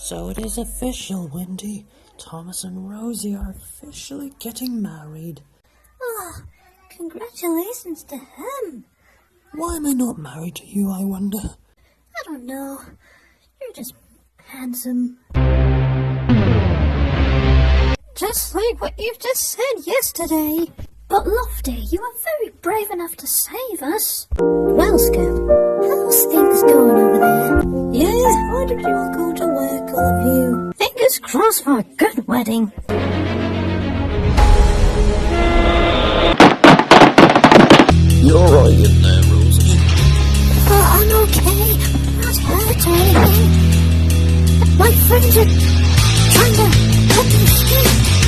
So it is official, Wendy. Thomas and Rosie are officially getting married. Oh, congratulations to him. Why am I not married to you, I wonder? I don't know. You're just handsome. Just like what you just said yesterday. But Lofty, you were very brave enough to save us. Well, Skip, how's things going over there? Yeah, how did you all go to work, all of you? Fingers crossed for a good wedding. You're right in there, Rosie. Oh, I'm okay. I'm not hurt or anything. My friends are trying to help me escape.